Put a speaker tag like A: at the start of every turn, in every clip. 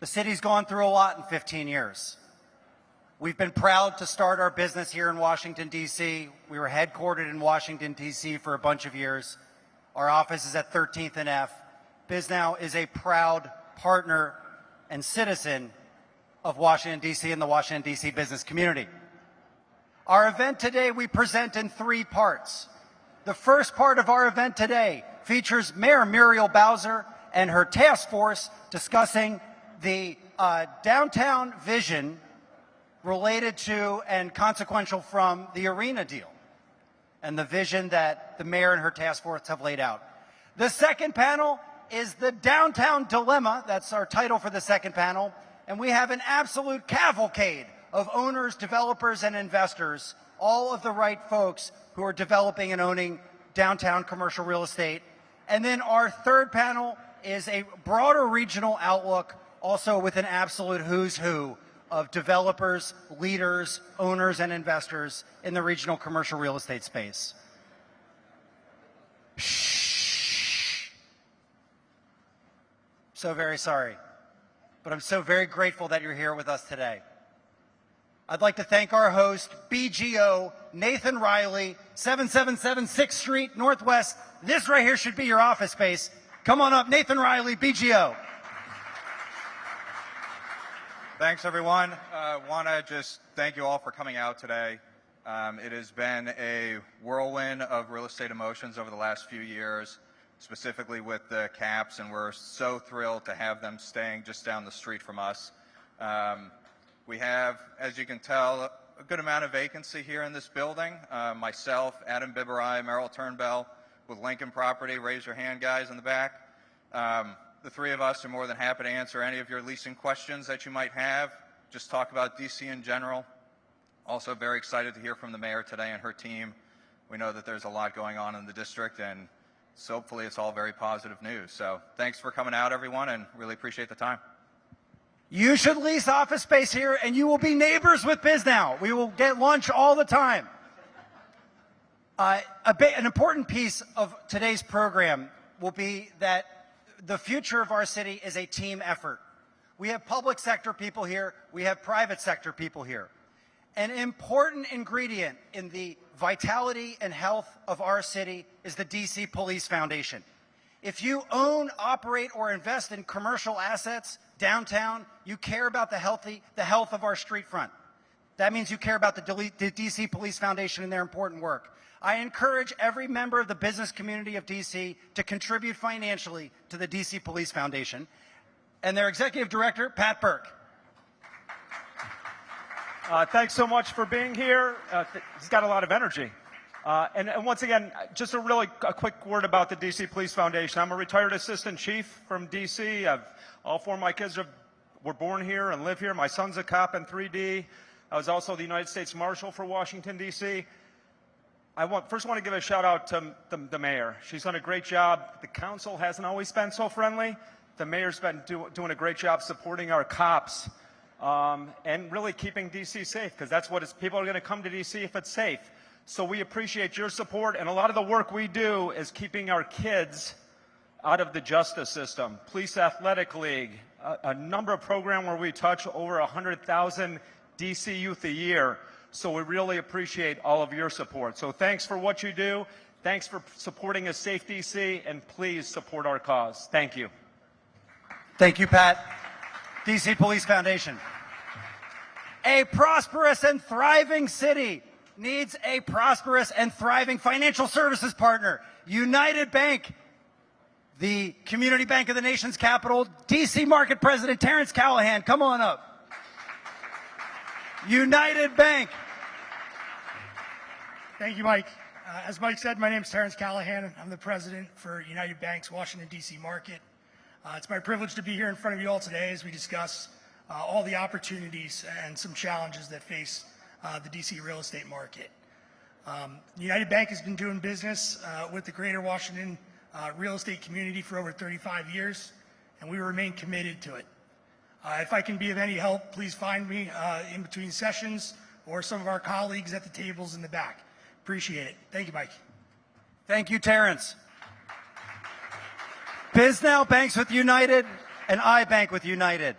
A: The city's gone through a lot in 15 years. We've been proud to start our business here in Washington, D.C. We were headquartered in Washington, D.C. for a bunch of years. Our office is at 13th and F. Bisnow is a proud partner and citizen of Washington, D.C. and the Washington, D.C. business community. Our event today we present in 3 parts. The first part of our event today features Mayor Muriel Bowser and her task force discussing the downtown vision related to and consequential from the arena deal and the vision that the mayor and her task force have laid out. The second panel is the downtown dilemma. That's our title for the second panel. And we have an absolute cavalcade of owners, developers, and investors, all of the right folks who are developing and owning downtown commercial real estate. And then our third panel is a broader regional outlook, also with an absolute who's who of developers, leaders, owners, and investors in the regional commercial real estate space. Shh. So very sorry, but I'm so very grateful that you're here with us today. I'd like to thank our host, BGO, Nathan Riley, 777 6th Street Northwest. This right here should be your office space. Come on up, Nathan Riley, BGO.
B: Thanks, everyone. Want to just thank you all for coming out today. It has been a whirlwind of real estate emotions over the last few years, specifically with the caps, and we're so thrilled to have them staying just down the street from us. We have, as you can tell, a good amount of vacancy here in this building. Myself, Adam Biberai, Merrill Turnbell with Lincoln Property. Raise your hand, guys, in the back. The 3 of us are more than happy to answer any of your leasing questions that you might have. Just talk about DC in general. Also very excited to hear from the mayor today and her team. We know that there's a lot going on in the district, and so hopefully it's all very positive news. So thanks for coming out, everyone, and really appreciate the time.
A: You should lease office space here, and you will be neighbors with Bisnow. We will get lunch all the time. An important piece of today's program will be that the future of our city is a team effort. We have public sector people here. We have private sector people here. An important ingredient in the vitality and health of our city is the DC Police Foundation. If you own, operate, or invest in commercial assets downtown, you care about the health of our street front. That means you care about the DC Police Foundation and their important work. I encourage every member of the business community of DC to contribute financially to the DC Police Foundation and their executive director, Pat Burke.
C: Thanks so much for being here. He's got a lot of energy. And once again, just a quick word about the DC Police Foundation. I'm a retired assistant chief from DC. All 4 of my kids were born here and live here. My son's a cop in 3D. I was also the United States Marshal for Washington, D.C. I first want to give a shout out to the mayor. She's done a great job. The council hasn't always been so friendly. The mayor's been doing a great job supporting our cops and really keeping D.C. safe, because that's what people are going to come to D.C. if it's safe. So we appreciate your support, and a lot of the work we do is keeping our kids out of the justice system. Police Athletic League, a number of programs where we touch over 100,000 D.C. youth a year. So we really appreciate all of your support. So thanks for what you do. Thanks for supporting a safe DC, and please support our cause. Thank you.
A: Thank you, Pat. DC Police Foundation. A prosperous and thriving city needs a prosperous and thriving financial services partner. United Bank, the community bank of the nation's capital. DC Market President Terrence Callahan, come on up. United Bank.
D: Thank you, Mike. As Mike said, my name is Terrence Callahan. I'm the president for United Bank's Washington, D.C. market. It's my privilege to be here in front of you all today as we discuss all the opportunities and some challenges that face the D.C. real estate market. United Bank has been doing business with the greater Washington real estate community for over 35 years, and we remain committed to it. If I can be of any help, please find me in between sessions or some of our colleagues at the tables in the back. Appreciate it. Thank you, Mike.
A: Thank you, Terrence. Bisnow banks with United, and I bank with United.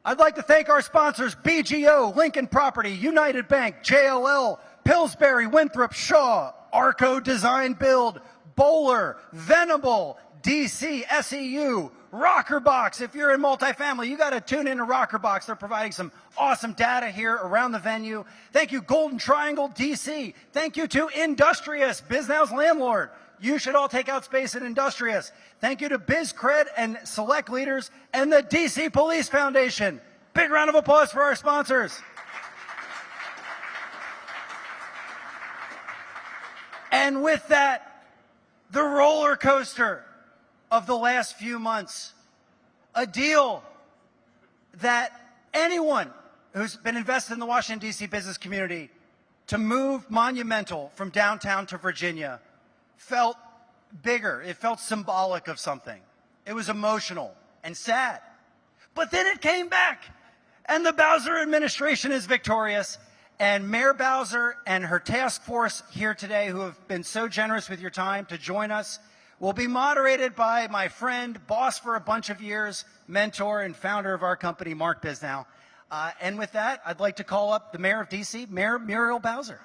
A: I'd like to thank our sponsors, BGO, Lincoln Property, United Bank, JLL, Pillsbury, Winthrop, Shaw, Arco Design Build, Bowler, Venable, DC, SEU, Rockerbox. If you're in multifamily, you got to tune into Rockerbox. They're providing some awesome data here around the venue. Thank you, Golden Triangle, DC. Thank you to Industrious, Bisnow's landlord. You should all take out space at Industrious. Thank you to BizCred and Select Leaders and the DC Police Foundation. Big round of applause for our sponsors. And with that, the roller coaster of the last few months, a deal that anyone who's been invested in the Washington, D.C. business community to move Monumental from downtown to Virginia felt bigger. It felt symbolic of something. It was emotional and sad. But then it came back, and the Bowser administration is victorious. And Mayor Bowser and her task force here today, who have been so generous with your time to join us, will be moderated by my friend, boss for a bunch of years, mentor and founder of our company, Mark Bisnow. And with that, I'd like to call up the Mayor of DC, Mayor Muriel Bowser.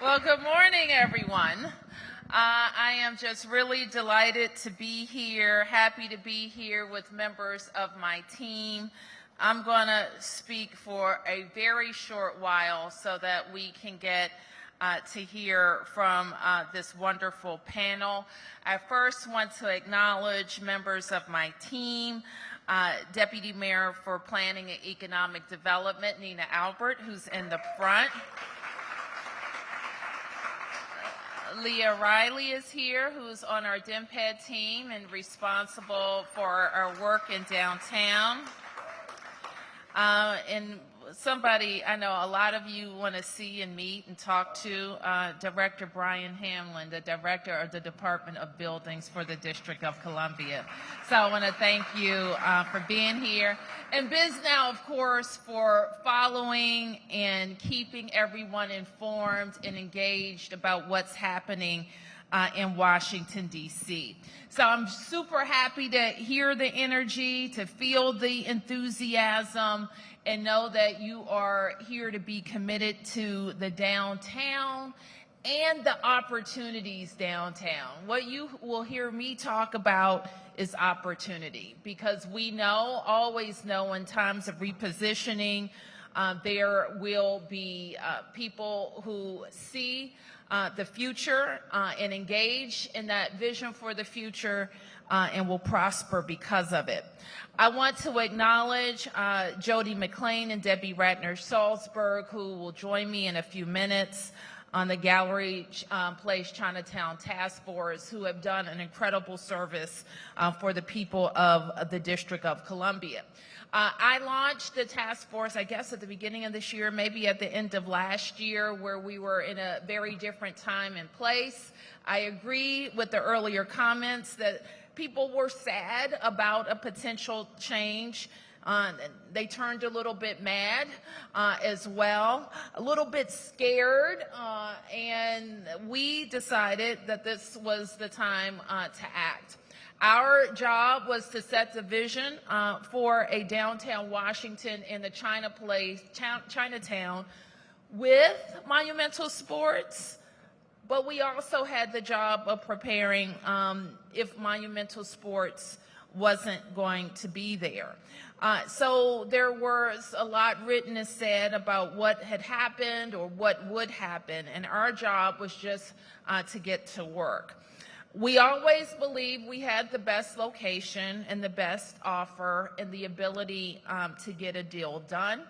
E: Well, good morning, everyone. I am just really delighted to be here, happy to be here with members of my team. I'm going to speak for a very short while so that we can get to hear from this wonderful panel. I first want to acknowledge members of my team, Deputy Mayor for Planning and Economic Development, Nina Albert, who's in the front. Leah Riley is here, who's on our DMPED team and responsible for our work in downtown. And somebody I know a lot of you want to see and meet and talk to, Director Brian Hamlin, the Director of the Department of Buildings for the District of Columbia. So I want to thank you for being here. And Bisnow, of course, for following and keeping everyone informed and engaged about what's happening in Washington, D.C. So I'm super happy to hear the energy, to feel the enthusiasm, and know that you are here to be committed to the downtown and the opportunities downtown. What you will hear me talk about is opportunity, because we know, always know, in times of repositioning, there will be people who see the future and engage in that vision for the future and will prosper because of it. I want to acknowledge Jody McLean and Debbie Ratner-Salzberg, who will join me in a few minutes on the Gallery Place Chinatown Task Force, who have done an incredible service for the people of the District of Columbia. I launched the task force, I guess, at the beginning of this year, maybe at the end of last year, where we were in a very different time and place. I agree with the earlier comments that people were sad about a potential change. They turned a little bit mad as well, a little bit scared, and we decided that this was the time to act. Our job was to set the vision for a downtown Washington in the Chinatown with monumental sports, but we also had the job of preparing if monumental sports wasn't going to be there. So there was a lot written and said about what had happened or what would happen, and our job was just to get to work. We always believed we had the best location and the best offer and the ability to get a deal done.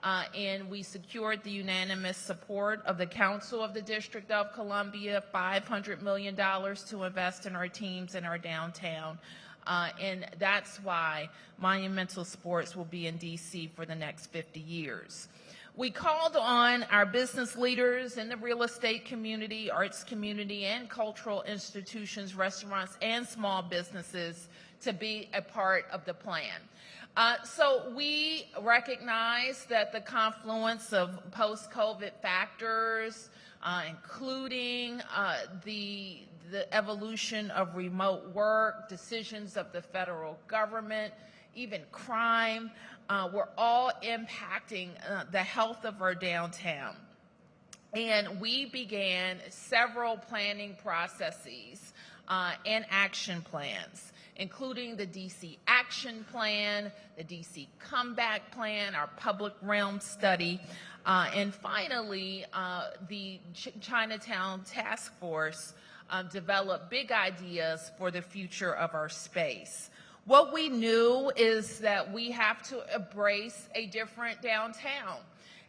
E: And we secured the unanimous support of the Council of the District of Columbia, $500 million to invest in our teams in our downtown. And that's why monumental sports will be in D.C. for the next 50 years. We called on our business leaders in the real estate community, arts community, and cultural institutions, restaurants, and small businesses to be a part of the plan. So we recognize that the confluence of post-COVID factors, including the evolution of remote work, decisions of the federal government, even crime, were all impacting the health of our downtown. And we began several planning processes and action plans, including the DC Action Plan, the DC Comeback Plan, our public realm study, and finally, the Chinatown Task Force developed big ideas for the future of our space. What we knew is that we have to embrace a different downtown.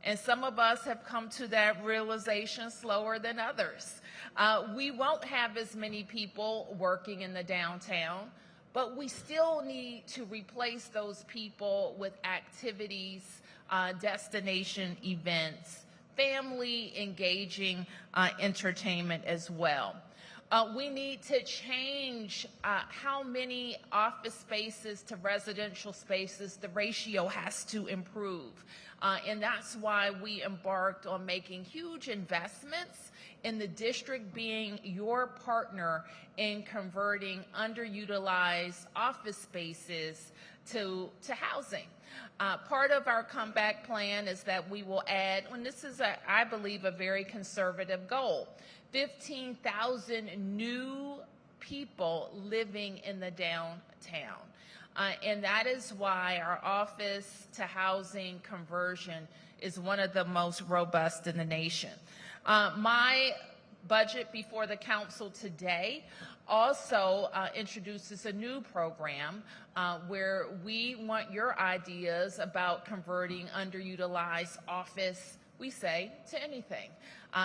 E: And some of us have come to that realization slower than others. We won't have as many people working in the downtown, but we still need to replace those people with activities, destination events, family engaging entertainment as well. We need to change how many office spaces to residential spaces. The ratio has to improve. And that's why we embarked on making huge investments in the district being your partner in converting underutilized office spaces to housing. Part of our comeback plan is that we will add, and this is, I believe, a very conservative goal, 15,000 new people living in the downtown. And that is why our office to housing conversion is one of the most robust in the nation. My budget before the council today also introduces a new program where we want your ideas about converting underutilized office, we say, to anything.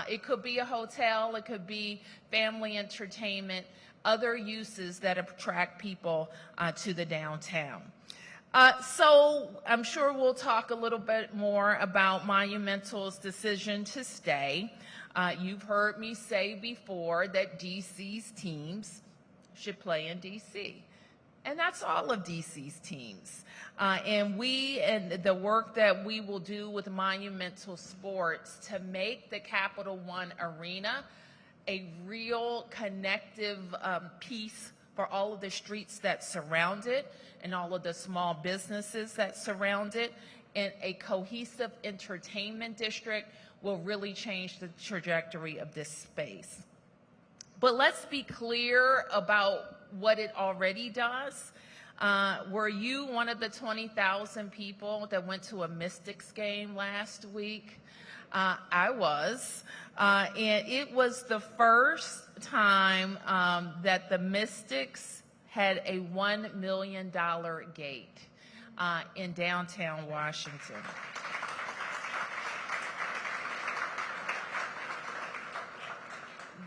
E: It could be a hotel, it could be family entertainment, other uses that attract people to the downtown. So I'm sure we'll talk a little bit more about Monumental's decision to stay. You've heard me say before that DC's teams should play in DC. And that's all of DC's teams. And the work that we will do with Monumental Sports to make the Capital One Arena a real connective piece for all of the streets that surround it and all of the small businesses that surround it, and a cohesive entertainment district will really change the trajectory of this space. But let's be clear about what it already does. Were you one of the 20,000 people that went to a Mystics game last week? I was. And it was the first time that the Mystics had a $1 million gate in downtown Washington.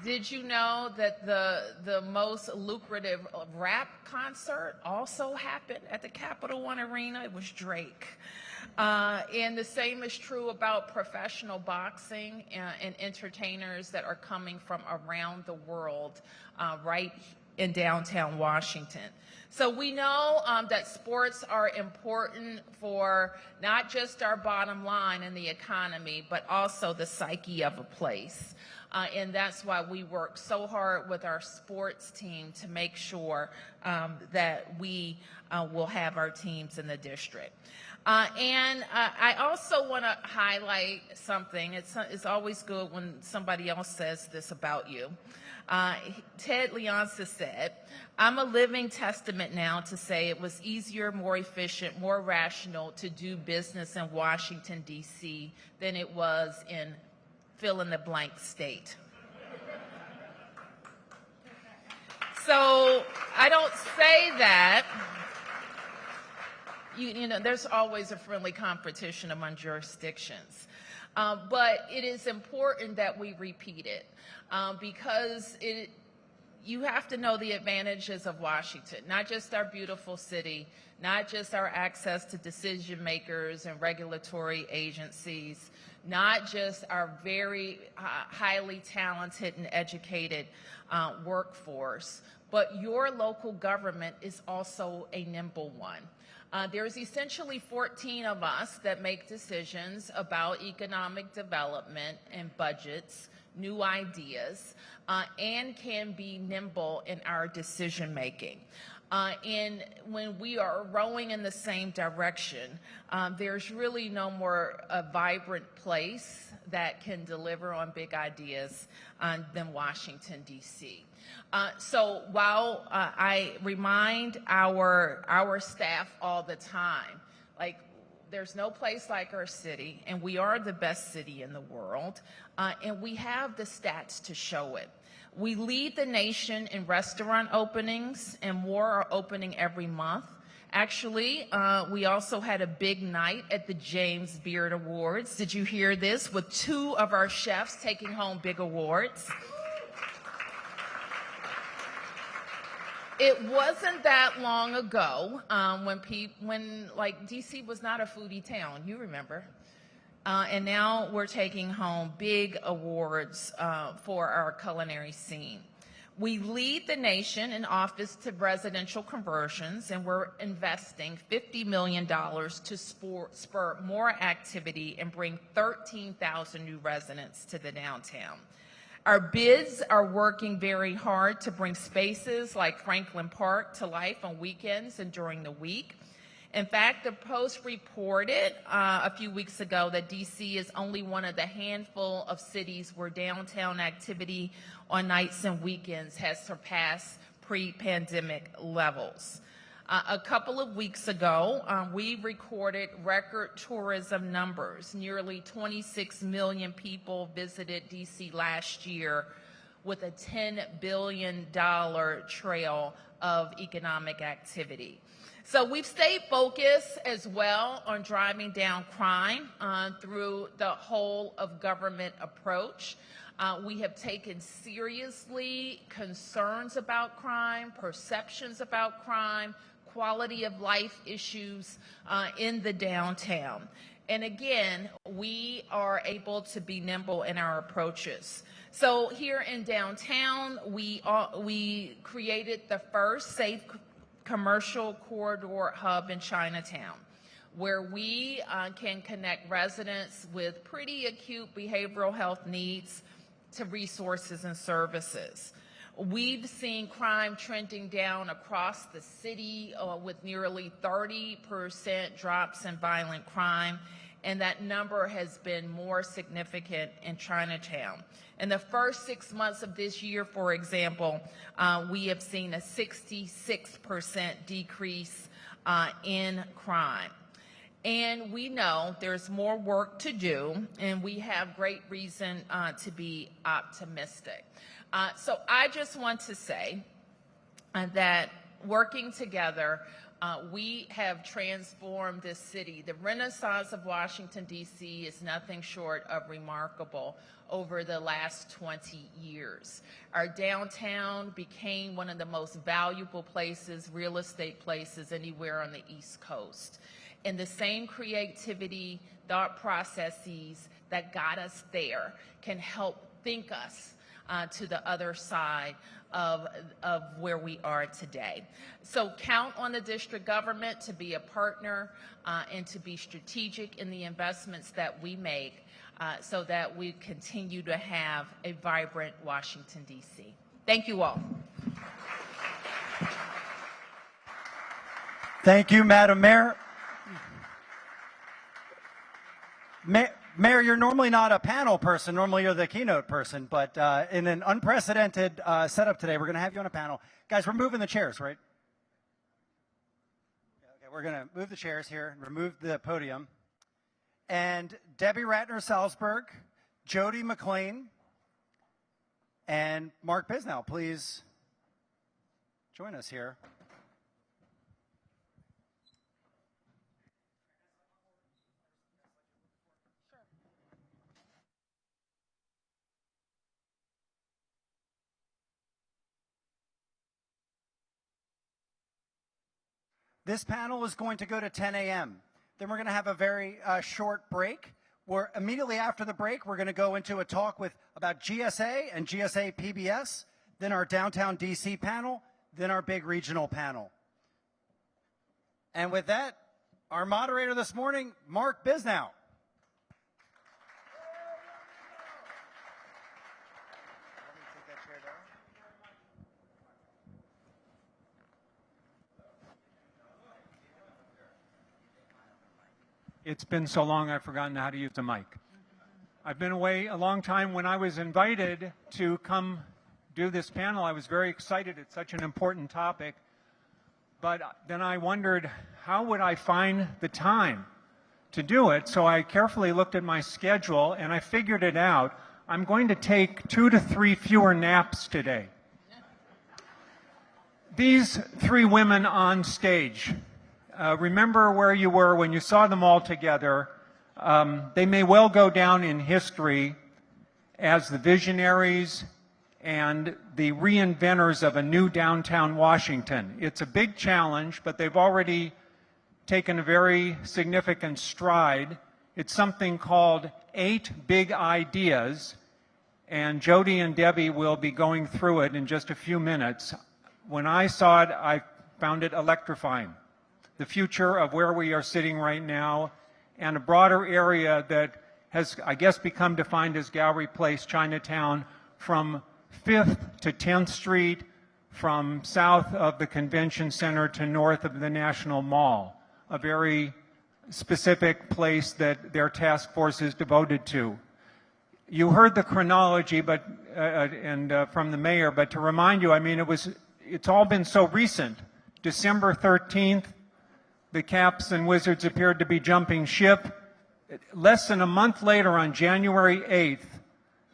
E: Did you know that the most lucrative rap concert also happened at the Capital One Arena? It was Drake. And the same is true about professional boxing and entertainers that are coming from around the world right in downtown Washington. So we know that sports are important for not just our bottom line in the economy, but also the psyche of a place. And that's why we work so hard with our sports team to make sure that we will have our teams in the district. And I also want to highlight something. It's always good when somebody else says this about you. Ted Leonsis said, "I'm a living testament now to say it was easier, more efficient, more rational to do business in Washington, D.C. than it was in fill in the blank state." So I don't say that. You know, there's always a friendly competition among jurisdictions. But it is important that we repeat it because you have to know the advantages of Washington, not just our beautiful city, not just our access to decision makers and regulatory agencies, not just our very highly talented and educated workforce, but your local government is also a nimble one. There's essentially 14 of us that make decisions about economic development and budgets, new ideas, and can be nimble in our decision making. And when we are rowing in the same direction, there's really no more a vibrant place that can deliver on big ideas than Washington, D.C. So while I remind our staff all the time, like, there's no place like our city, and we are the best city in the world, and we have the stats to show it. We lead the nation in restaurant openings, and more are opening every month. Actually, we also had a big night at the James Beard Awards. Did you hear this? With 2 of our chefs taking home big awards. It wasn't that long ago when DC was not a foodie town, you remember. And now we're taking home big awards for our culinary scene. We lead the nation in office to residential conversions, and we're investing $50 million to spur more activity and bring 13,000 new residents to the downtown. Our bids are working very hard to bring spaces like Franklin Park to life on weekends and during the week. In fact, the Post reported a few weeks ago that DC is only one of the handful of cities where downtown activity on nights and weekends has surpassed pre-pandemic levels. A couple of weeks ago, we recorded record tourism numbers. Nearly 26 million people visited DC last year, with a $10 billion trail of economic activity. So we've stayed focused as well on driving down crime through the whole of government approach. We have taken seriously concerns about crime, perceptions about crime, quality of life issues in the downtown. And again, we are able to be nimble in our approaches. So here in downtown, we created the first safe commercial corridor hub in Chinatown, where we can connect residents with pretty acute behavioral health needs to resources and services. We've seen crime trending down across the city with nearly 30% drops in violent crime, and that number has been more significant in Chinatown. In the first 6 months of this year, for example, we have seen a 66% decrease in crime. And we know there's more work to do, and we have great reason to be optimistic. So I just want to say that working together, we have transformed this city. The renaissance of Washington, D.C. is nothing short of remarkable over the last 20 years. Our downtown became one of the most valuable places, real estate places, anywhere on the East Coast. And the same creativity, thought processes that got us there can help think us to the other side of where we are today. So count on the district government to be a partner and to be strategic in the investments that we make so that we continue to have a vibrant Washington, D.C. Thank you all.
A: Thank you, Madam Mayor. Mayor, you're normally not a panel person. Normally you're the keynote person. But in an unprecedented setup today, we're going to have you on a panel. Guys, we're moving the chairs, right? Okay, we're going to move the chairs here and remove the podium. And Debbie Ratner-Salzberg, Jody McLean, and Mark Bisnow, please join us here. This panel is going to go to 10 a.m. Then we're going to have a very short break. Where immediately after the break, we're going to go into a talk about GSA and GSA PBS, then our downtown DC panel, then our big regional panel. And with that, our moderator this morning, Mark Bisnow.
F: It's been so long I've forgotten how to use the mic. I've been away a long time. When I was invited to come do this panel, I was very excited. It's such an important topic. But then I wondered, how would I find the time to do it? So I carefully looked at my schedule and I figured it out. I'm going to take 2 to 3 fewer naps today. These 3 women on stage, remember where you were when you saw them all together. They may well go down in history as the visionaries and the reinventors of a new downtown Washington. It's a big challenge, but they've already taken a very significant stride. It's something called 8 Big Ideas, and Jody and Debbie will be going through it in just a few minutes. When I saw it, I found it electrifying. The future of where we are sitting right now, and a broader area that has, I guess, become defined as Gallery Place, Chinatown, from 5th to 10th Street, from south of the Convention Center to north of the National Mall, a very specific place that their task force is devoted to. You heard the chronology from the mayor, but to remind you, I mean, it's all been so recent. December 13th, the Caps and Wizards appeared to be jumping ship. Less than a month later, on January 8th,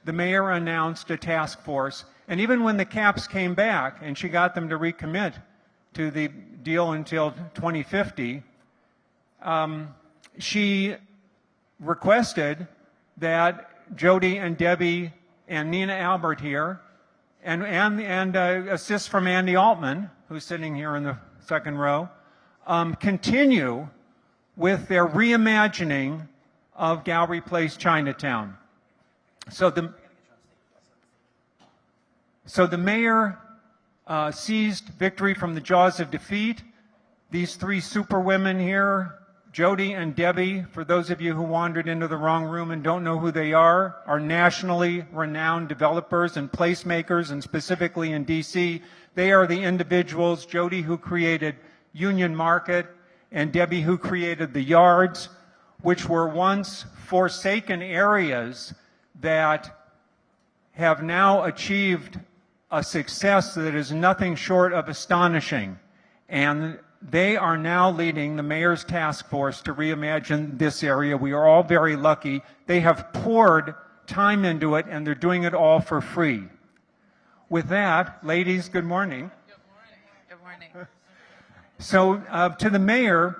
F: the mayor announced a task force. And even when the Caps came back and she got them to recommit to the deal until 2050, she requested that Jody and Debbie and Nina Albert here and assist from Andy Altman, who's sitting here in the second row, continue with their reimagining of Gallery Place, Chinatown. So the mayor seized victory from the jaws of defeat. These 3 superwomen here, Jody and Debbie, for those of you who wandered into the wrong room and don't know who they are nationally renowned developers and placemakers, and specifically in D.C., they are the individuals, Jody who created Union Market and Debbie who created the Yards, which were once forsaken areas that have now achieved a success that is nothing short of astonishing. And they are now leading the mayor's task force to reimagine this area. We are all very lucky. They have poured time into it, and they're doing it all for free. With that, ladies, good morning.
E: Good morning. Good morning.
F: So to the mayor,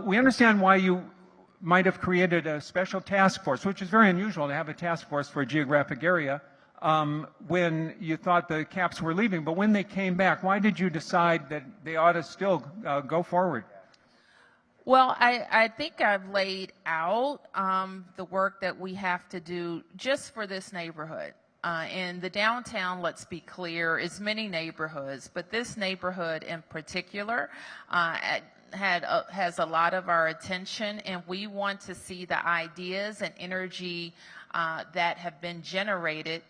F: we understand why you might have created a special task force, which is very unusual to have a task force for a geographic area, when you thought the Caps were leaving. But when they came back, why did you decide that they ought to still go forward?
E: Well, I think I've laid out the work that we have to do just for this neighborhood. In the downtown, let's be clear, is many neighborhoods, but this neighborhood in particular has a lot of our attention, and we want to see the ideas and energy that have been generated.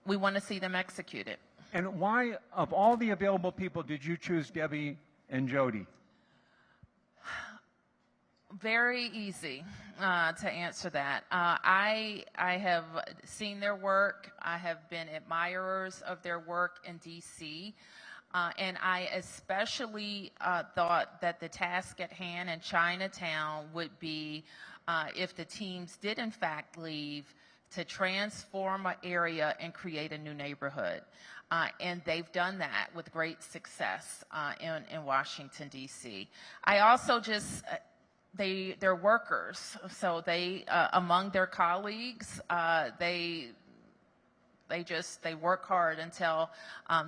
E: We want to see them executed.
F: And why, of all the available people, did you choose Debbie and Jody?
E: Very easy to answer that. I have seen their work. I have been admirers of their work in D.C., and I especially thought that the task at hand in Chinatown would be, if the teams did in fact leave, to transform an area and create a new neighborhood. And they've done that with great success in Washington, D.C. I also just... They're workers, so they among their colleagues, they work hard until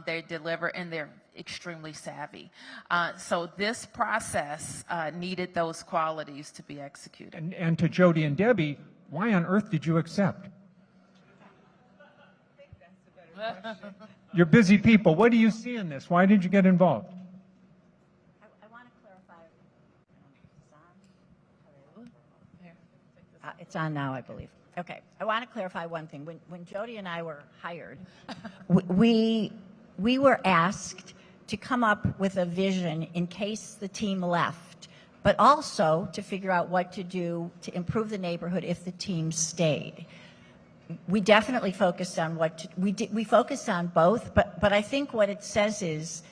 E: they deliver, and they're extremely savvy. So this process needed those qualities to be executed.
F: And to Jody and Debbie, why on earth did you accept? You're busy people. What do you see in this? Why did you get involved?
G: It's on now, I believe. Okay, I want to clarify one thing. When Jody and I were hired, we were asked to come up with a vision in case the team left, but also to figure out what to do to improve the neighborhood if the team stayed. We definitely focused on we focused on both, but I think what it says is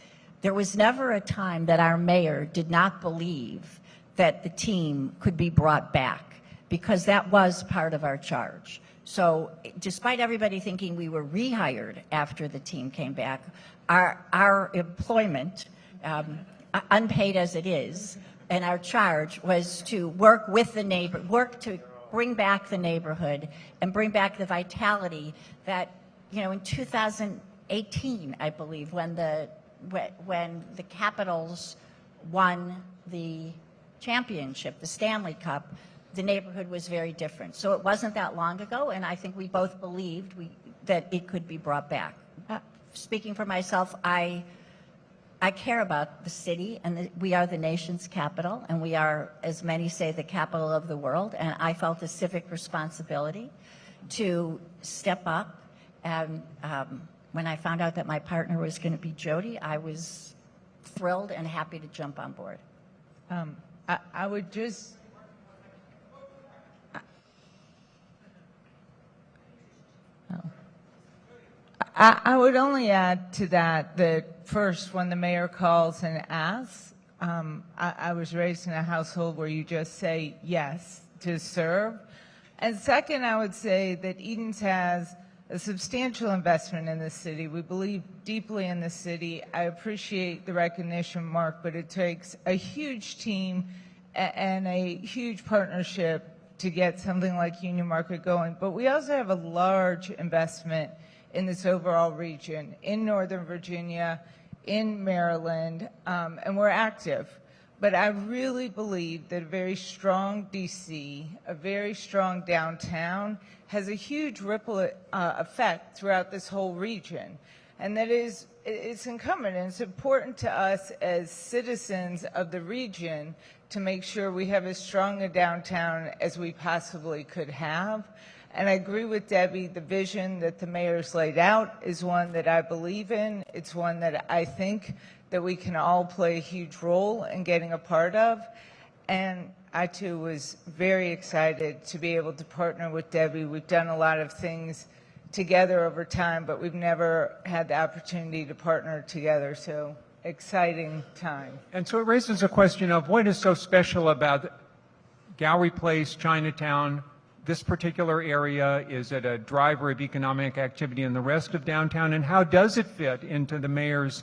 G: there was never a time that our mayor did not believe that the team could be brought back, because that was part of our charge. So despite everybody thinking we were rehired after the team came back, our employment, unpaid as it is, and our charge was to work with the work to bring back the neighborhood and bring back the vitality that, in 2018, I believe, when the Capitals won the championship, the Stanley Cup, the neighborhood was very different. So it wasn't that long ago, and I think we both believed that it could be brought back. Speaking for myself, I care about the city, and we are the nation's capital, and we are, as many say, the capital of the world, and I felt a civic responsibility to step up. And when I found out that my partner was going to be Jody, I was thrilled and happy to jump on board.
H: I would just... I would only add to that first, when the mayor calls and asks, I was raised in a household where you just say yes to serve. And second, I would say that Edens has a substantial investment in this city. We believe deeply in this city. I appreciate the recognition, Mark, but it takes a huge team and a huge partnership to get something like Union Market going. But we also have a large investment in this overall region, in Northern Virginia, in Maryland, and we're active. But I really believe that a very strong DC, a very strong downtown, has a huge ripple effect throughout this whole region. And that is, it's incumbent and it's important to us as citizens of the region to make sure we have as strong a downtown as we possibly could have. And I agree with Debbie, the vision that the mayor's laid out is one that I believe in. It's one that I think that we can all play a huge role in getting a part of. And I too was very excited to be able to partner with Debbie. We've done a lot of things together over time, but we've never had the opportunity to partner together. So exciting time.
F: And so it raises a question of what is so special about Gallery Place, Chinatown, this particular area? Is it a driver of economic activity in the rest of downtown? And how does it fit into the mayor's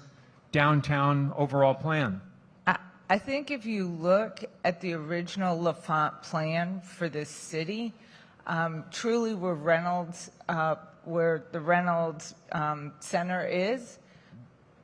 F: downtown overall plan?
H: I think if you look at the original LaFont plan for this city, truly where the Reynolds Center is,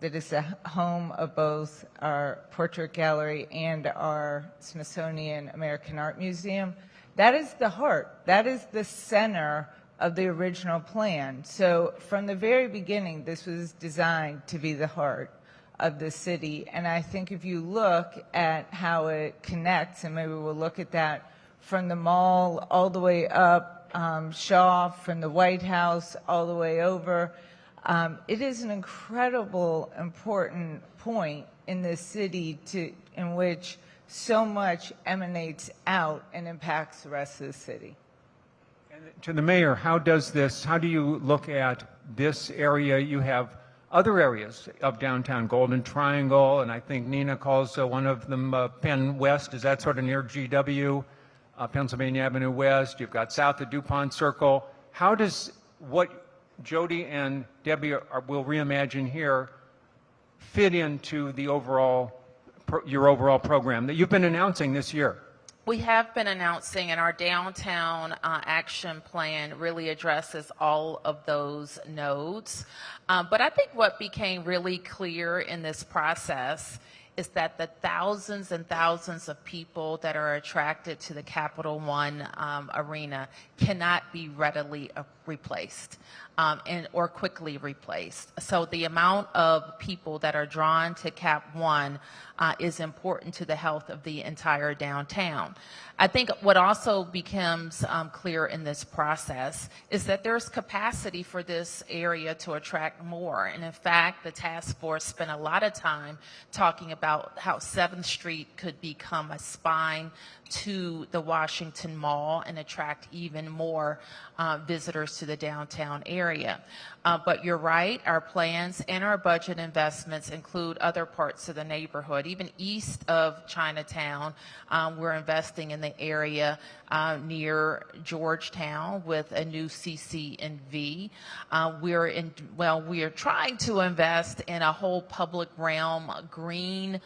H: that is the home of both our portrait gallery and our Smithsonian American Art Museum, that is the heart. That is the center of the original plan. So from the very beginning, this was designed to be the heart of the city. And I think if you look at how it connects, and maybe we'll look at that from the mall all the way up Shaw, from the White House all the way over, it is an incredible, important point in this city in which so much emanates out and impacts the rest of the city.
F: And to the mayor, how do you look at this area? You have other areas of downtown, Golden Triangle, and I think Nina calls one of them Penn West. Is that sort of near GW? Pennsylvania Avenue West. You've got south of DuPont Circle. How does what Jody and Debbie will reimagine here fit into the your overall program that you've been announcing this year?
E: We have been announcing, and our downtown action plan really addresses all of those nodes. But I think what became really clear in this process is that the thousands and thousands of people that are attracted to the Capital One arena cannot be readily replaced. Or quickly replaced. So the amount of people that are drawn to Cap 1 is important to the health of the entire downtown. I think what also becomes clear in this process is that there's capacity for this area to attract more. And in fact, the task force spent a lot of time talking about how 7th Street could become a spine to the Washington Mall and attract even more visitors to the downtown area. But you're right, our plans and our budget investments include other parts of the neighborhood. Even east of Chinatown, we're investing in the area near Georgetown with a new CC&V. We are trying to invest in a whole public realm green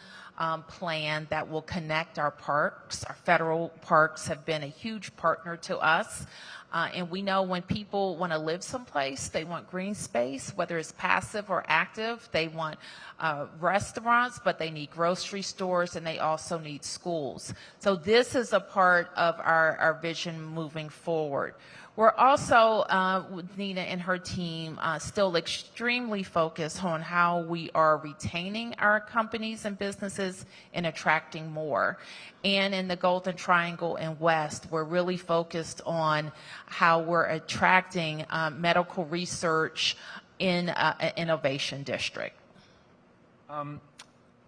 E: plan that will connect our parks. Our federal parks have been a huge partner to us. And we know when people want to live someplace, they want green space, whether it's passive or active. They want restaurants, but they need grocery stores, and they also need schools. So this is a part of our vision moving forward. We're also, with Nina and her team, still extremely focused on how we are retaining our companies and businesses and attracting more. And in the Golden Triangle and West, we're really focused on how we're attracting medical research in an innovation district.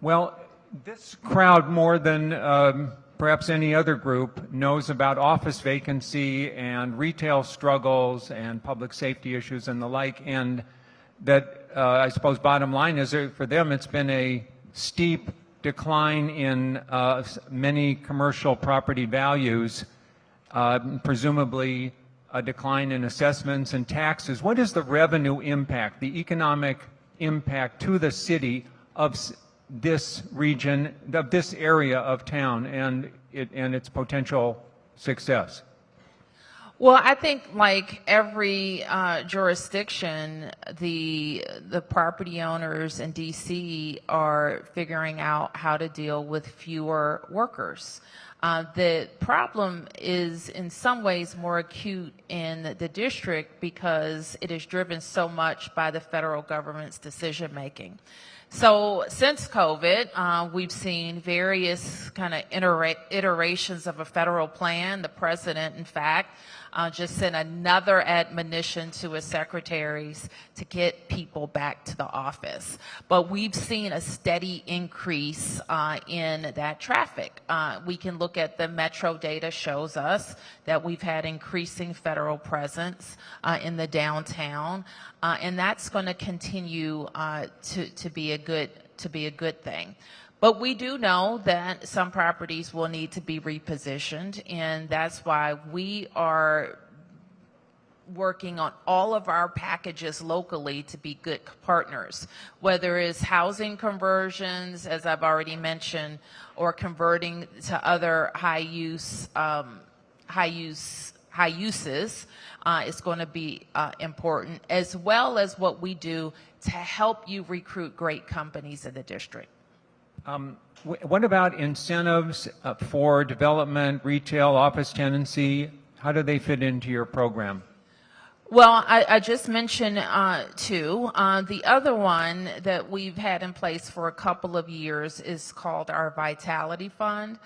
F: Well, this crowd, more than perhaps any other group, knows about office vacancy and retail struggles and public safety issues and the like, and that I suppose bottom line is for them it's been a steep decline in many commercial property values, presumably a decline in assessments and taxes. What is the revenue impact, the economic impact to the city of this region, of this area of town, and its potential success?
E: Well, I think like every jurisdiction, the property owners in D.C. are figuring out how to deal with fewer workers. The problem is in some ways more acute in the district because it is driven so much by the federal government's decision making. So since COVID, we've seen various kind of iterations of a federal plan. The president, in fact, just sent another admonition to his secretaries to get people back to the office. But we've seen a steady increase in that traffic. We can look at the metro data shows us that we've had increasing federal presence in the downtown, and that's going to continue to be a good thing. But we do know that some properties will need to be repositioned, and that's why we are working on all of our packages locally to be good partners, whether it's housing conversions, as I've already mentioned, or converting to other high uses. Is going to be important, as well as what we do to help you recruit great companies in the district.
F: What about incentives for development, retail, office tenancy? How do they fit into your program?
E: Well, I just mentioned two. The other one that we've had in place for a couple of years is called our Vitality Fund.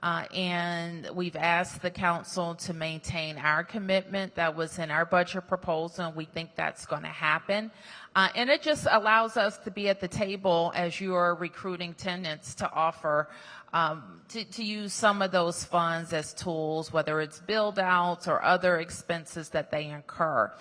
E: And we've asked the council to maintain our commitment that was in our budget proposal, and we think that's going to happen. And it just allows us to be at the table as you are recruiting tenants to offer, to use some of those funds as tools, whether it's build outs or other expenses that they incur.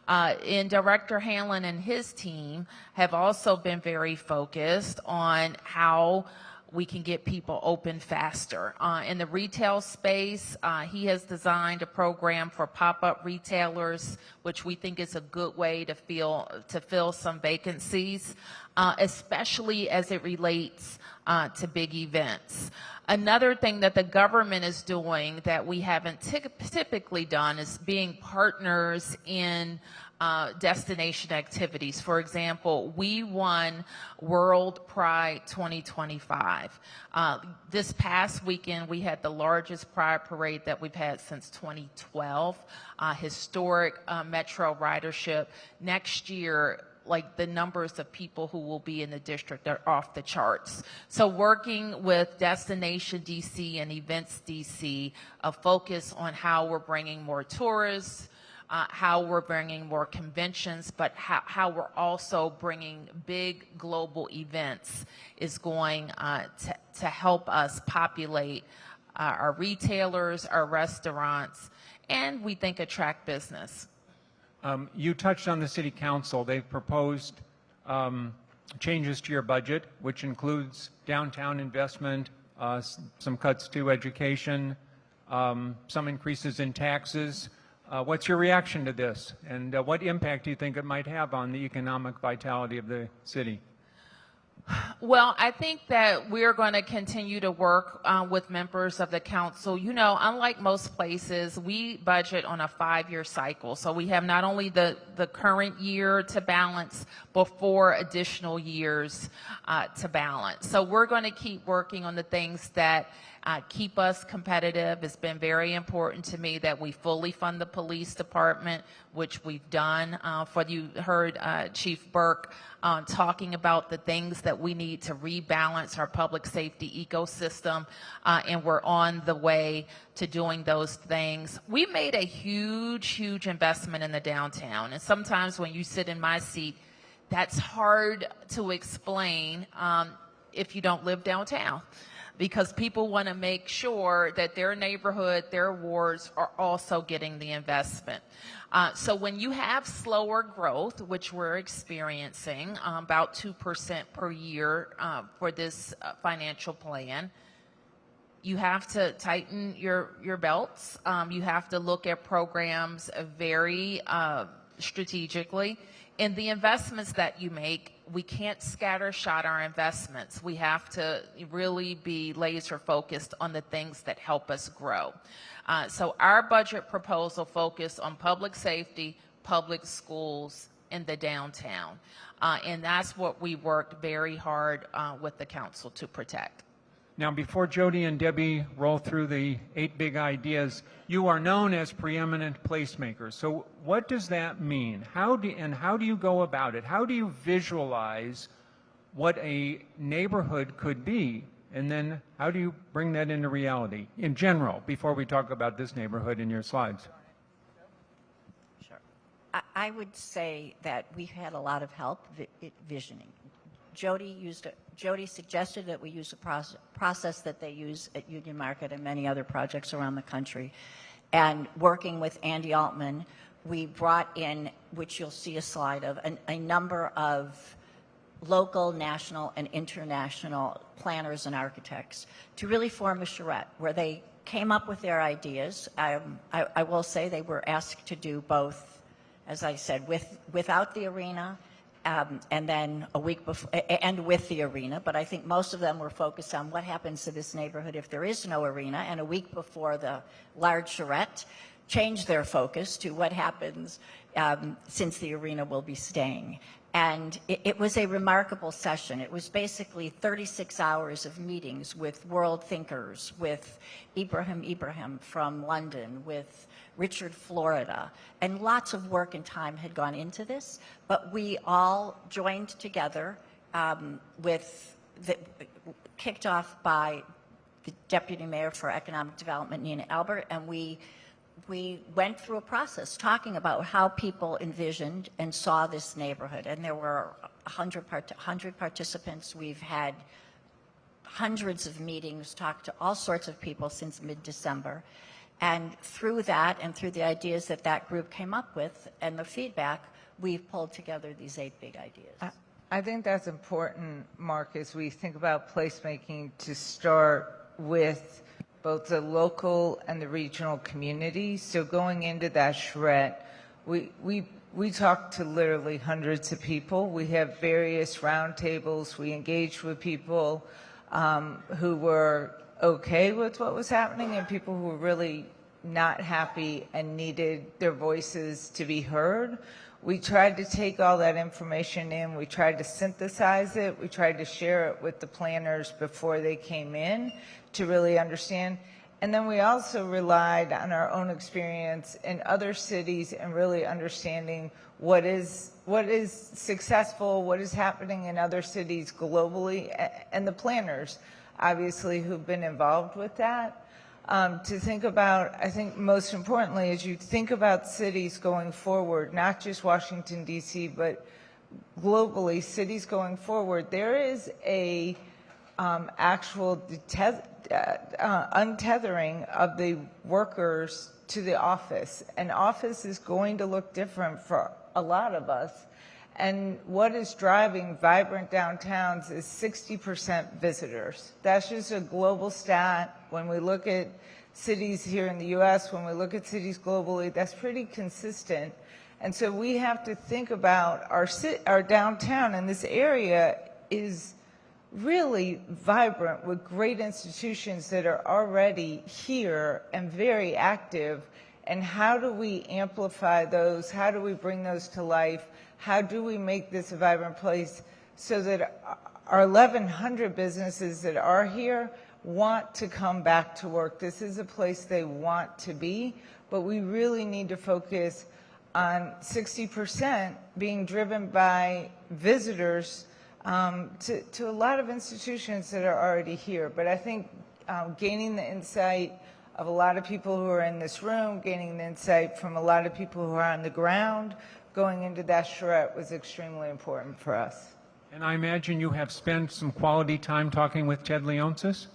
E: And Director Hanlon and his team have also been very focused on how we can get people open faster. In the retail space, he has designed a program for pop-up retailers, which we think is a good way to fill some vacancies, especially as it relates to big events. Another thing that the government is doing that we haven't typically done is being partners in destination activities. For example, we won World Pride 2025. This past weekend, we had the largest Pride parade that we've had since 2012, historic metro ridership. Next year, like the numbers of people who will be in the district are off the charts. So working with Destination DC and Events DC, a focus on how we're bringing more tourists, how we're bringing more conventions, but how we're also bringing big global events is going to help us populate our retailers, our restaurants, and we think attract business.
F: You touched on the City Council. They've proposed changes to your budget, which includes downtown investment, some cuts to education, some increases in taxes. What's your reaction to this, and what impact do you think it might have on the economic vitality of the city?
E: Well, I think that we're going to continue to work with members of the council. You know, unlike most places, we budget on a 5-year cycle. So we have not only the current year to balance, but 4 additional years to balance. So we're going to keep working on the things that keep us competitive. It's been very important to me that we fully fund the police department, which we've done. You heard Chief Burke talking about the things that we need to rebalance our public safety ecosystem, and we're on the way to doing those things. We made a huge investment in the downtown, and sometimes when you sit in my seat, that's hard to explain if you don't live downtown, because people want to make sure that their neighborhood, their wards are also getting the investment. So when you have slower growth, which we're experiencing, about 2% per year for this financial plan, you have to tighten your belts. You have to look at programs very strategically. In the investments that you make, we can't scattershot our investments. We have to really be laser focused on the things that help us grow. So our budget proposal focused on public safety, public schools, in the downtown. And that's what we worked very hard with the council to protect.
F: Now, before Jody and Debbie roll through the 8 big ideas, you are known as preeminent placemakers. So what does that mean? How do you go about it? How do you visualize what a neighborhood could be? And then how do you bring that into reality in general, before we talk about this neighborhood in your slides?
G: Sure. I would say that we've had a lot of help visioning. Jody suggested that we use a process that they use at Union Market and many other projects around the country. And working with Andy Altman, we brought in, which you'll see a slide of, a number of local, national, and international planners and architects to really form a charrette where they came up with their ideas. I will say they were asked to do both, as I said, without the arena, and then a week before, and with the arena, but I think most of them were focused on what happens to this neighborhood if there is no arena, and a week before the large charrette changed their focus to what happens since the arena will be staying. And it was a remarkable session. It was basically 36 hours of meetings with world thinkers, with Ibrahim from London, with Richard Florida, and lots of work and time had gone into this, but we all joined together kicked off by the Deputy Mayor for Economic Development, Nina Albert, and we went through a process talking about how people envisioned and saw this neighborhood, and there were 100 participants. We've had hundreds of meetings, talked to all sorts of people since mid-December. And through that and through the ideas that group came up with and the feedback, we've pulled together these 8 big ideas.
H: I think that's important, Mark, as we think about placemaking, to start with both the local and the regional community. So going into that charrette, we talk to literally hundreds of people. We have various roundtables. We engage with people who were okay with what was happening and people who were really not happy and needed their voices to be heard. We tried to take all that information in, we tried to synthesize it, we tried to share it with the planners before they came in to really understand. And then we also relied on our own experience in other cities and really understanding what is successful, what is happening in other cities globally, and the planners, obviously, who've been involved with that. To think about, I think most importantly, as you think about cities going forward, not just Washington, D.C., but globally, cities going forward, there is a actual untethering of the workers to the office. An office is going to look different for a lot of us. And what is driving vibrant downtowns is 60% visitors. That's just a global stat. When we look at cities here in the U.S., when we look at cities globally, that's pretty consistent. And so we have to think about our downtown, and this area is really vibrant with great institutions that are already here and very active. And how do we amplify those? How do we bring those to life? How do we make this a vibrant place so that our 1,100 businesses that are here want to come back to work? This is a place they want to be, but we really need to focus on 60% being driven by visitors to a lot of institutions that are already here. But I think gaining the insight of a lot of people who are in this room, gaining the insight from a lot of people who are on the ground, going into that charrette was extremely important for us.
F: And I imagine you have spent some quality time talking with Ted Leonsis?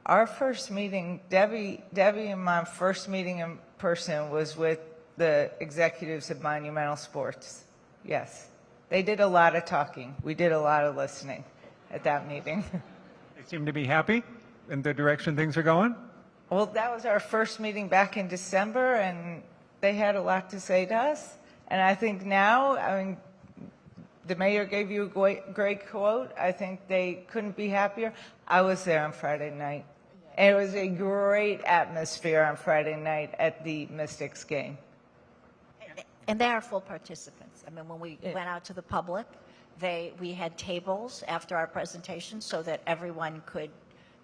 H: Our first meeting, Debbie and my first meeting in person was with the executives of Monumental Sports. Yes. They did a lot of talking. We did a lot of listening at that meeting.
F: They seem to be happy in the direction things are going?
H: Well, that was our first meeting back in December, and they had a lot to say to us. And I think now, I mean, the mayor gave you a great quote. I think they couldn't be happier. I was there on Friday night. And it was a great atmosphere on Friday night at the Mystics game.
G: And they are full participants. I mean, when we went out to the public, we had tables after our presentation so that everyone could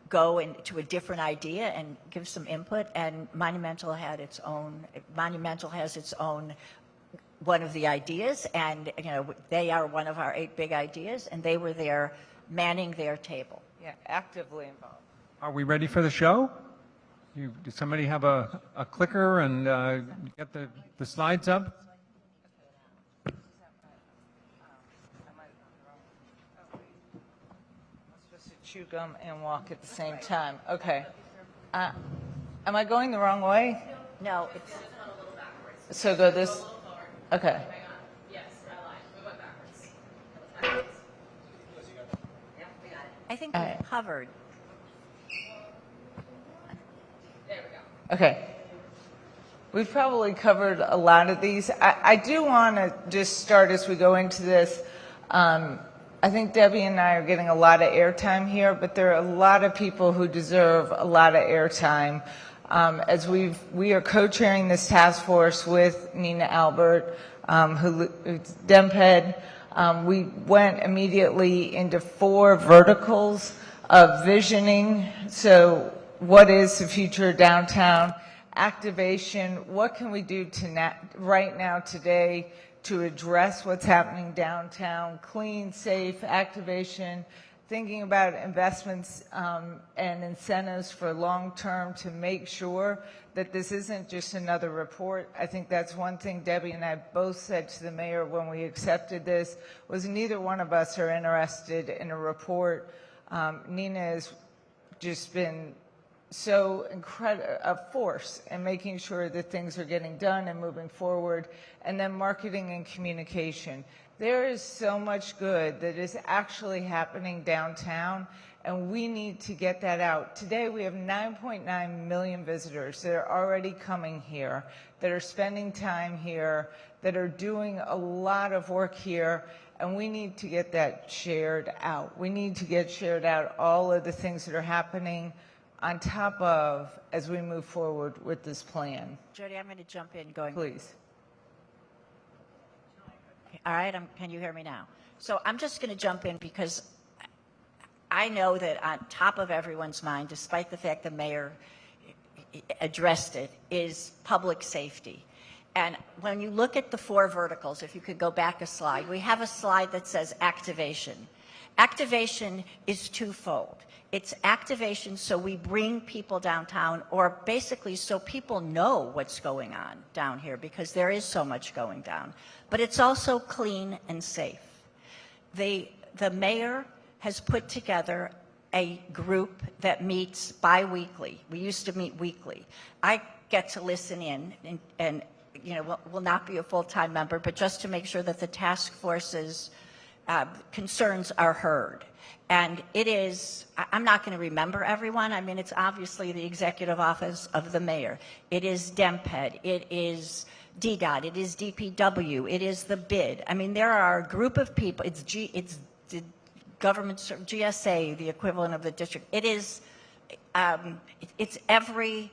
G: go into a different idea and give some input. And Monumental has its own one of the ideas, and they are one of our 8 big ideas, and they were there manning their table.
H: Yeah, actively involved.
F: Are we ready for the show? Does somebody have a clicker and get the slides up?
H: Chew gum and walk at the same time. Okay. Am I going the wrong way?
G: No, it's
H: So go this. Okay.
E: Yes, I lied. We went backwards.
G: I think we covered.
E: There we go.
H: Okay. We've probably covered a lot of these. I do want to just start as we go into this. I think Debbie and I are getting a lot of airtime here, but there are a lot of people who deserve a lot of airtime. As we are co-chairing this task force with Nina Albert, who's DEMPED. We went immediately into 4 verticals of visioning. So what is the future of downtown? Activation, what can we do right now today to address what's happening downtown? Clean, safe, activation, thinking about investments and incentives for long-term to make sure that this isn't just another report. I think that's one thing Debbie and I both said to the mayor when we accepted this, was neither one of us are interested in a report. Nina has just been so a force in making sure that things are getting done and moving forward. And then marketing and communication. There is so much good that is actually happening downtown, and we need to get that out. Today we have 9.9 million visitors that are already coming here, that are spending time here, that are doing a lot of work here, and we need to get that shared out. We need to get shared out all of the things that are happening on top of as we move forward with this plan.
G: Jody, I'm going to jump in going.
H: Please.
G: All right, can you hear me now? So I'm just going to jump in because I know that on top of everyone's mind, despite the fact the mayor addressed it, is public safety. And when you look at the 4 verticals, if you could go back a slide, we have a slide that says activation. Activation is twofold. It's activation so we bring people downtown, or basically so people know what's going on down here, because there is so much going down. But it's also clean and safe. The mayor has put together a group that meets bi-weekly. We used to meet weekly. I get to listen in and you know, will not be a full-time member, but just to make sure that the task force's concerns are heard. And it is, I'm not going to remember everyone. I mean, it's obviously the executive office of the mayor. It is DEMPED. It is DDOT. It is DPW. It is the bid. I mean, there are a group of people. It's the government, GSA, the equivalent of the district. It is, it's every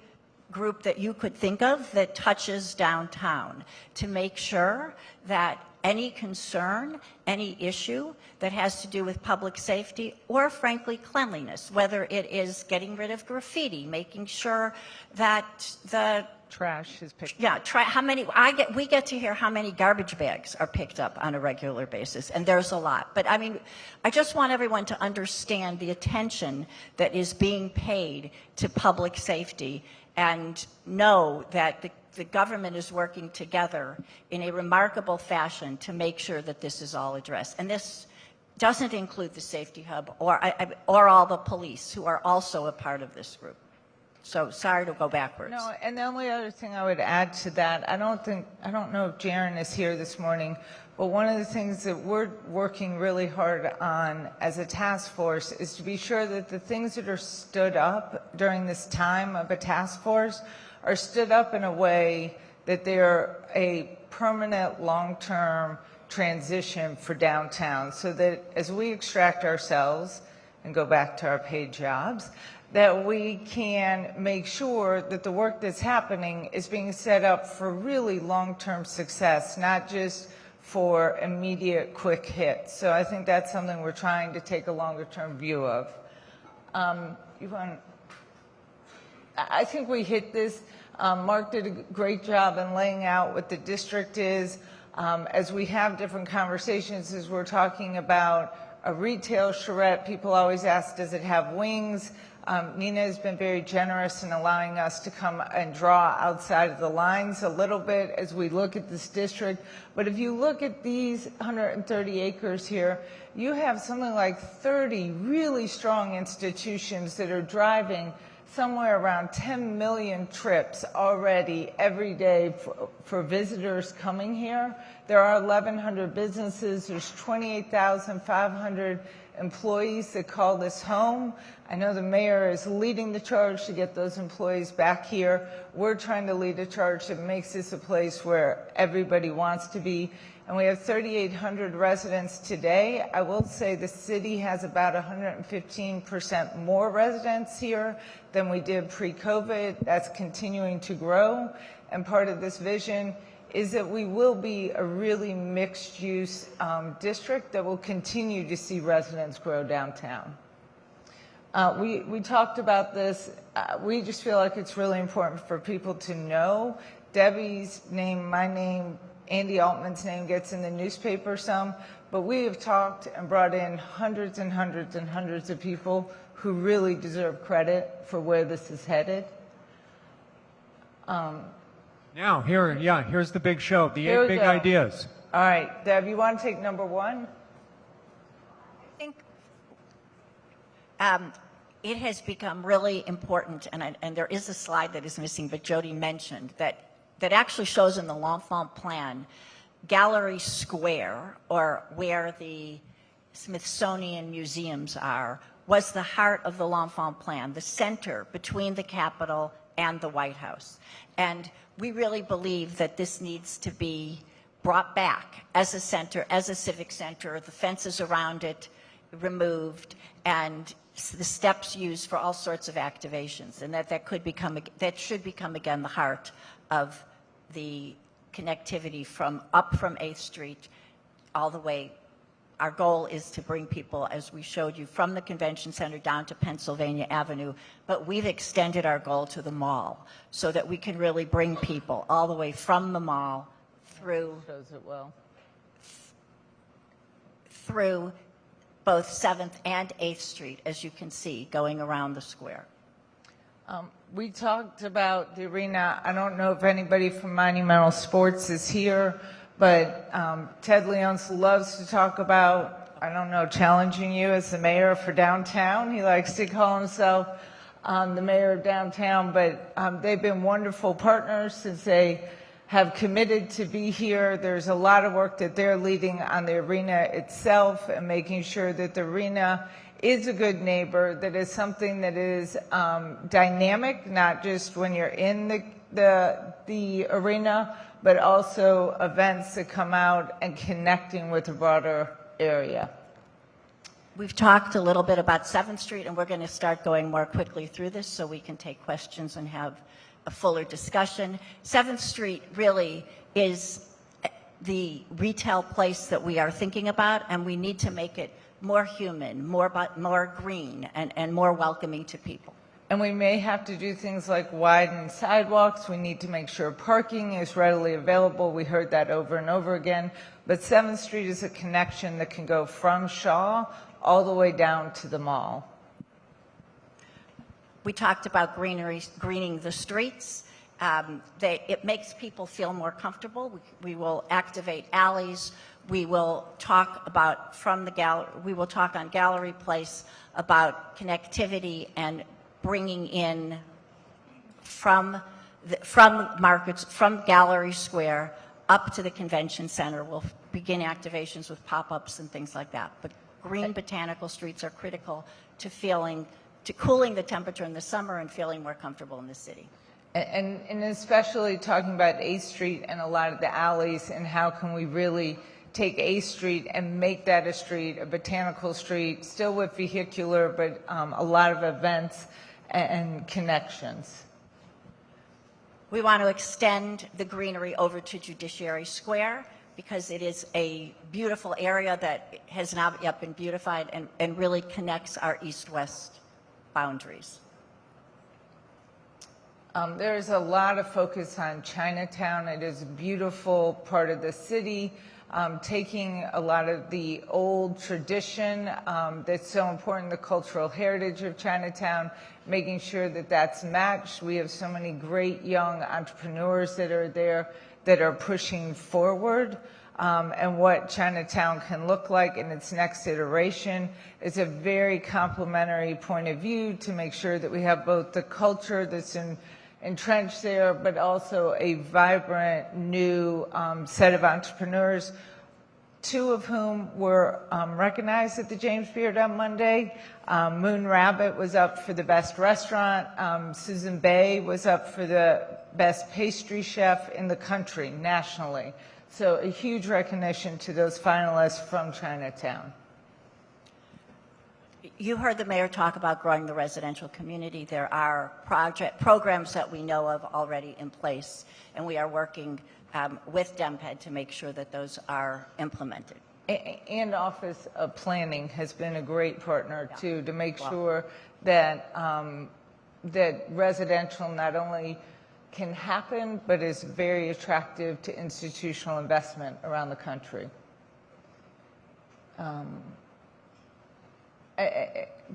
G: group that you could think of that touches downtown to make sure that any concern, any issue that has to do with public safety or frankly cleanliness, whether it is getting rid of graffiti, making sure that the
H: Trash is picked up.
G: Yeah, we get to hear how many garbage bags are picked up on a regular basis, and there's a lot. But I mean, I just want everyone to understand the attention that is being paid to public safety and know that the government is working together in a remarkable fashion to make sure that this is all addressed. And this doesn't include the safety hub or all the police who are also a part of this group. So sorry to go backwards.
H: No, and the only other thing I would add to that, I don't know if Jaren is here this morning, but one of the things that we're working really hard on as a task force is to be sure that the things that are stood up during this time of a task force are stood up in a way that they're a permanent, long-term transition for downtown, so that as we extract ourselves and go back to our paid jobs, that we can make sure that the work that's happening is being set up for really long-term success, not just for immediate quick hits. So I think that's something we're trying to take a longer-term view of. I think we hit this. Mark did a great job in laying out what the district is. As we have different conversations, as we're talking about a retail charrette, people always ask, does it have wings? Nina has been very generous in allowing us to come and draw outside of the lines a little bit as we look at this district. But if you look at these 130 acres here, you have something like 30 really strong institutions that are driving somewhere around 10 million trips already every day for visitors coming here. There are 1,100 businesses. There's 28,500 employees that call this home. I know the mayor is leading the charge to get those employees back here. We're trying to lead a charge that makes this a place where everybody wants to be. And we have 3,800 residents today. I will say the city has about 115% more residents here than we did pre-COVID. That's continuing to grow. And part of this vision is that we will be a really mixed-use district that will continue to see residents grow downtown. We talked about this. We just feel like it's really important for people to know. Debbie's name, my name, Andy Altman's name gets in the newspaper some, but we have talked and brought in hundreds and hundreds and hundreds of people who really deserve credit for where this is headed.
F: Now, here's the big show, the 8 big ideas.
H: All right, Deb, you want to take number 1?
G: I think it has become really important, and there is a slide that is missing, but Jody mentioned that actually shows in the L'Enfant plan Gallery Square, or where the Smithsonian museums are, was the heart of the L'Enfant plan, the center between the Capitol and the White House. And we really believe that this needs to be brought back as a center, as a civic center, the fences around it removed, and the steps used for all sorts of activations, and that should become again the heart of the connectivity from 8th Street all the way. Our goal is to bring people, as we showed you, from the convention center down to Pennsylvania Avenue, but we've extended our goal to the mall so that we can really bring people all the way from the mall through both 7th and 8th Street, as you can see, going around the square.
H: We talked about the arena. I don't know if anybody from Monumental Sports is here, but Ted Leonce loves to talk about, I don't know, challenging you as the mayor for downtown. He likes to call himself the mayor of downtown, but they've been wonderful partners since they have committed to be here. There's a lot of work that they're leading on the arena itself and making sure that the arena is a good neighbor, that is something that is dynamic, not just when you're in the arena, but also events that come out and connecting with the broader area.
G: We've talked a little bit about 7th Street, and we're going to start going more quickly through this so we can take questions and have a fuller discussion. 7th Street really is the retail place that we are thinking about, and we need to make it more human, more green, and more welcoming to people.
H: And we may have to do things like widen sidewalks. We need to make sure parking is readily available. We heard that over and over again. But 7th Street is a connection that can go from Shaw all the way down to the mall.
G: We talked about greening the streets. It makes people feel more comfortable. We will activate alleys. We will talk about we will talk on Gallery Place about connectivity and bringing in from markets, from Gallery Square up to the convention center. We'll begin activations with pop-ups and things like that. But green botanical streets are critical to cooling the temperature in the summer and feeling more comfortable in the city.
H: And especially talking about 8th Street and a lot of the alleys, and how can we really take 8th Street and make that a street, a botanical street, still with vehicular, but a lot of events and connections.
G: We want to extend the greenery over to Judiciary Square because it is a beautiful area that has not yet been beautified and really connects our east-west boundaries.
H: There's a lot of focus on Chinatown. It is a beautiful part of the city, taking a lot of the old tradition that's so important, the cultural heritage of Chinatown, making sure that that's matched. We have so many great young entrepreneurs that are there that are pushing forward, and what Chinatown can look like in its next iteration is a very complementary point of view to make sure that we have both the culture that's entrenched there, but also a vibrant new set of entrepreneurs, two of whom were recognized at the James Beard on Monday. Moon Rabbit was up for the best restaurant. Susan Bay was up for the best pastry chef in the country nationally. So a huge recognition to those finalists from Chinatown.
G: You heard the mayor talk about growing the residential community. There are programs that we know of already in place, and we are working with DEMPED to make sure that those are implemented.
H: And Office of Planning has been a great partner too, to make sure that that residential not only can happen, but is very attractive to institutional investment around the country.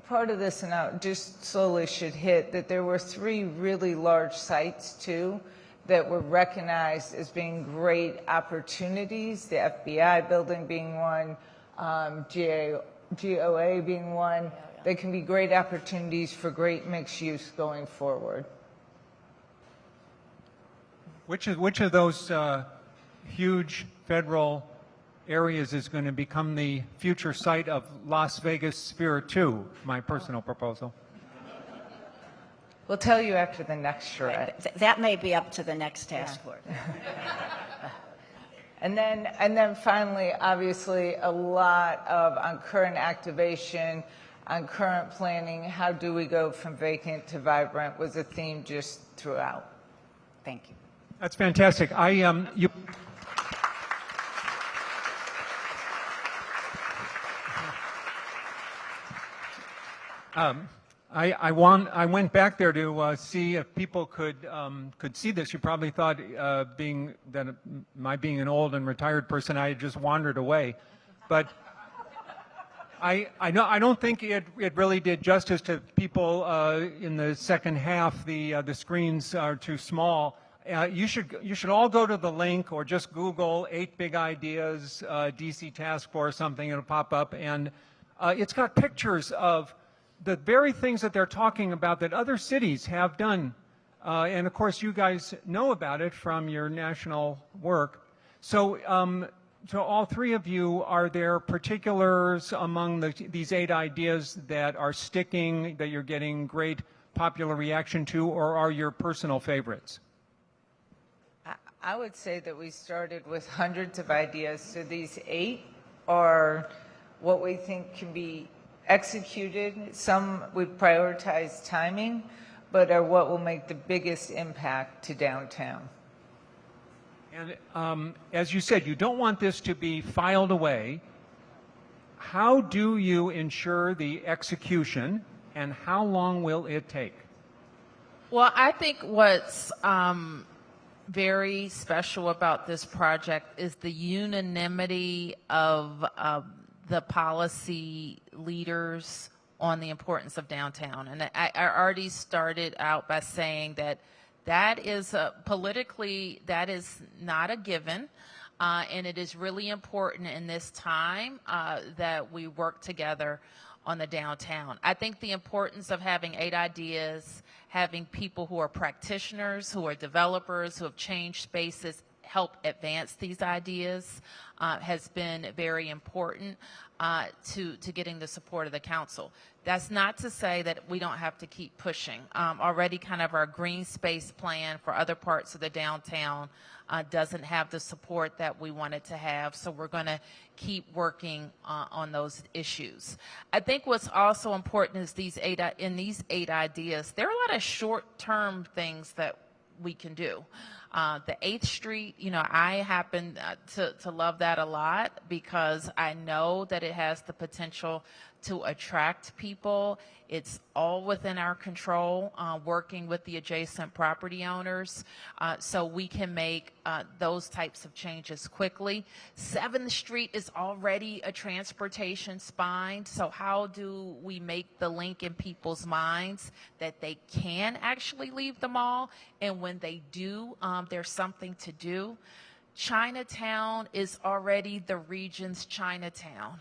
H: Part of this, and I just slowly should hit, that there were 3 really large sites too that were recognized as being great opportunities, the FBI building being one, GOA being one. They can be great opportunities for great mixed use going forward.
F: Which of those huge federal areas is going to become the future site of Las Vegas Sphere 2, my personal proposal?
H: We'll tell you after the next charrette.
G: That may be up to the next task force.
H: And then finally, obviously, a lot of on current activation, on current planning. How do we go from vacant to vibrant was a theme just throughout.
G: Thank you.
F: That's fantastic. I went back there to see if people could see this. You probably thought, my being an old and retired person, I had just wandered away, but I don't think it really did justice to people in the second half. The screens are too small. You should all go to the link or just Google 8 Big Ideas DC Task Force something. It'll pop up, and it's got pictures of the very things that they're talking about that other cities have done. And of course, you guys know about it from your national work. So to all three of you, are there particulars among these 8 ideas that are sticking, that you're getting great popular reaction to, or are your personal favorites?
H: I would say that we started with hundreds of ideas, so these 8 are what we think can be executed. Some we prioritize timing, but are what will make the biggest impact to downtown.
F: And as you said, you don't want this to be filed away. How do you ensure the execution, and how long will it take?
E: Well, I think what's very special about this project is the unanimity of the policy leaders on the importance of downtown. And I already started out by saying that is politically, that is not a given. And it is really important in this time that we work together on the downtown. I think the importance of having 8 ideas, having people who are practitioners, who are developers, who have changed spaces, help advance these ideas has been very important to getting the support of the council. That's not to say that we don't have to keep pushing. Already kind of our green space plan for other parts of the downtown doesn't have the support that we want it to have, so we're going to keep working on those issues. I think what's also important is these 8 ideas, there are a lot of short-term things that we can do. The 8th Street, I happen to love that a lot because I know that it has the potential to attract people. It's all within our control, working with the adjacent property owners, so we can make those types of changes quickly. 7th Street is already a transportation spine, so how do we make the link in people's minds that they can actually leave the mall, and when they do, there's something to do. Chinatown is already the region's Chinatown.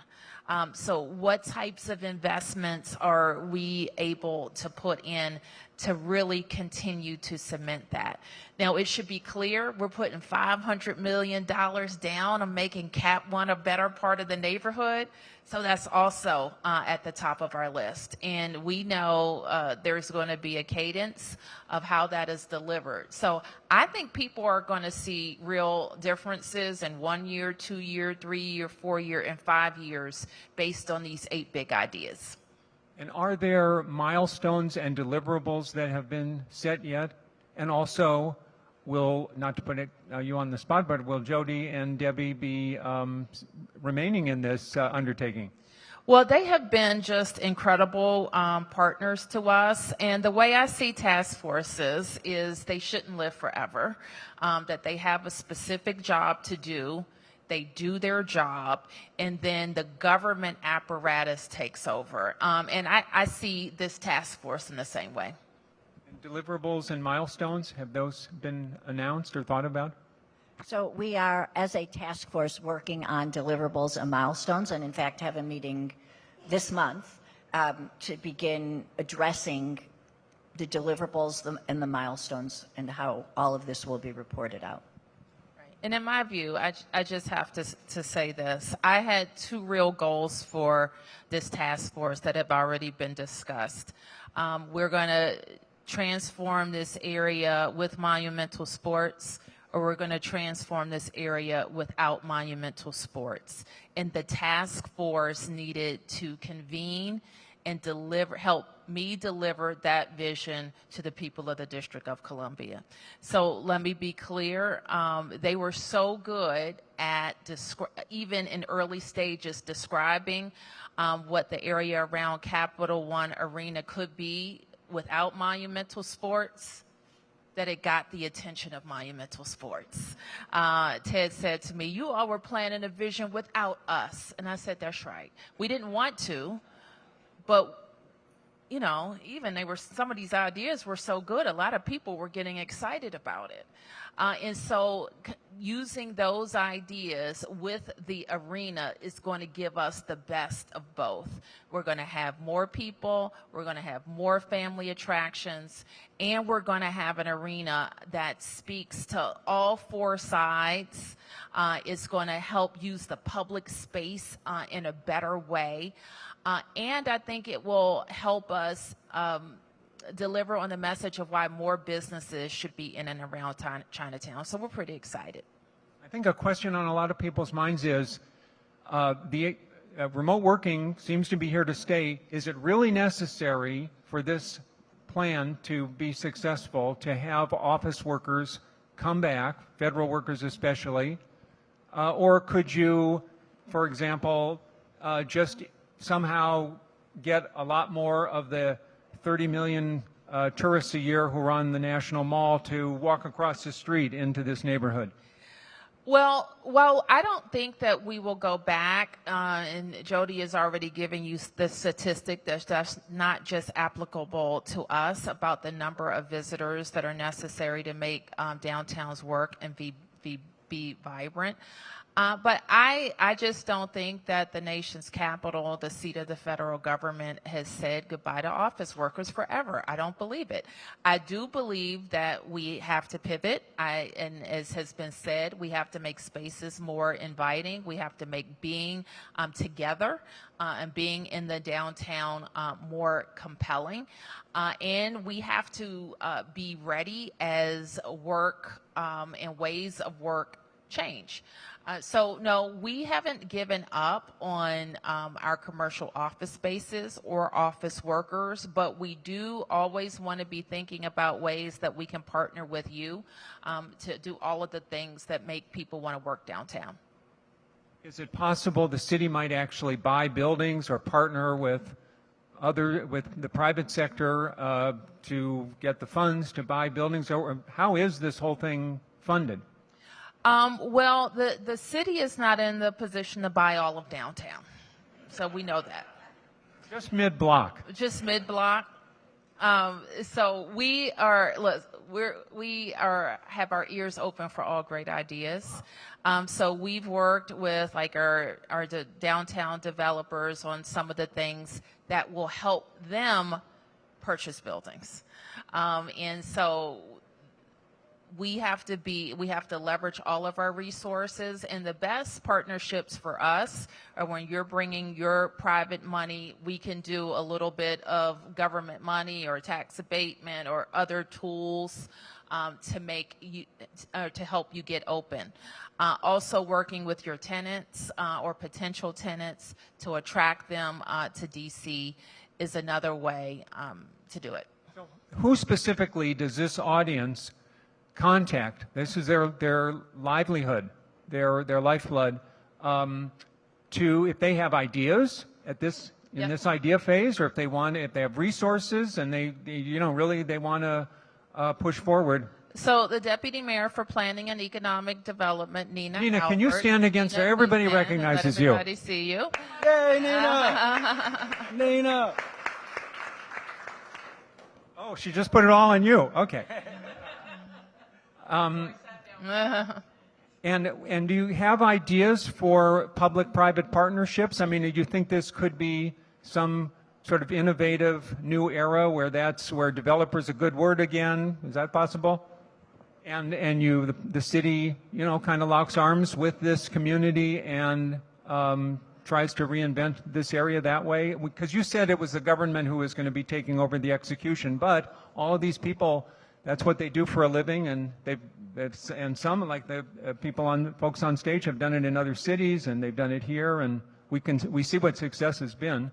E: So what types of investments are we able to put in to really continue to cement that? Now, it should be clear, we're putting $500 million down on making Cap One a better part of the neighborhood. So that's also at the top of our list. And we know there's going to be a cadence of how that is delivered. So I think people are going to see real differences in 1 year, 2 year, 3 year, 4 year, and 5 years based on these 8 big ideas.
F: And are there milestones and deliverables that have been set yet? And also, not to put you on the spot, but will Jody and Debbie be remaining in this undertaking?
E: Well, they have been just incredible partners to us. And the way I see task forces is they shouldn't live forever, that they have a specific job to do. They do their job, and then the government apparatus takes over. And I see this task force in the same way.
F: And deliverables and milestones, have those been announced or thought about?
G: So we are, as a task force, working on deliverables and milestones, and in fact have a meeting this month to begin addressing the deliverables and the milestones and how all of this will be reported out.
E: And in my view, I just have to say this. I had 2 real goals for this task force that have already been discussed. We're going to transform this area with monumental sports, or we're going to transform this area without monumental sports. And the task force needed to convene and help me deliver that vision to the people of the District of Columbia. So let me be clear, they were so good at, even in early stages, describing what the area around Capital One Arena could be without monumental sports, that it got the attention of monumental sports. Ted said to me, "You all were planning a vision without us." And I said, "That's right. We didn't want to, but you know, even some of these ideas were so good, a lot of people were getting excited about it." And so using those ideas with the arena is going to give us the best of both. We're going to have more people, we're going to have more family attractions, and we're going to have an arena that speaks to all four sides. It's going to help use the public space in a better way. And I think it will help us deliver on the message of why more businesses should be in and around Chinatown. So we're pretty excited.
F: I think a question on a lot of people's minds is the remote working seems to be here to stay. Is it really necessary for this plan to be successful to have office workers come back, federal workers especially? Or could you, for example, just somehow get a lot more of the 30 million tourists a year who are on the National Mall to walk across the street into this neighborhood?
E: Well, I don't think that we will go back, and Jody has already given you the statistic that's not just applicable to us about the number of visitors that are necessary to make downtowns work and be vibrant. But I just don't think that the nation's capital, the seat of the federal government, has said goodbye to office workers forever. I don't believe it. I do believe that we have to pivot. And as has been said, we have to make spaces more inviting. We have to make being together and being in the downtown more compelling. And we have to be ready as work and ways of work change. So no, we haven't given up on our commercial office spaces or office workers, but we do always want to be thinking about ways that we can partner with you to do all of the things that make people want to work downtown.
F: Is it possible the city might actually buy buildings or partner with the private sector to get the funds to buy buildings? Or how is this whole thing funded?
E: Well, the city is not in the position to buy all of downtown, so we know that.
F: Just mid-block.
E: Just mid-block. So we are have our ears open for all great ideas. So we've worked with like our downtown developers on some of the things that will help them purchase buildings, and so. We have to leverage all of our resources, and the best partnerships for us are when you're bringing your private money. We can do a little bit of government money or tax abatement or other tools to help you get open. Also working with your tenants or potential tenants to attract them to DC is another way to do it.
F: So who specifically does this audience contact? This is their livelihood, their lifeblood. To if they have ideas at this in this idea phase, or if they have resources and they want to push forward.
E: So the Deputy Mayor for Planning and Economic Development, Nina,
F: can you stand again so everybody recognizes you?
E: Everybody see you.
F: Yay, Nina! Nina! Oh, she just put it all on you. Okay. And do you have ideas for public-private partnerships? I mean, do you think this could be some sort of innovative new era where developer's a good word again? Is that possible? And the city, kind of locks arms with this community and tries to reinvent this area that way? Because you said it was the government who was going to be taking over the execution, but all of these people, that's what they do for a living, and some, like the folks on stage, have done it in other cities, and they've done it here, and we see what success has been.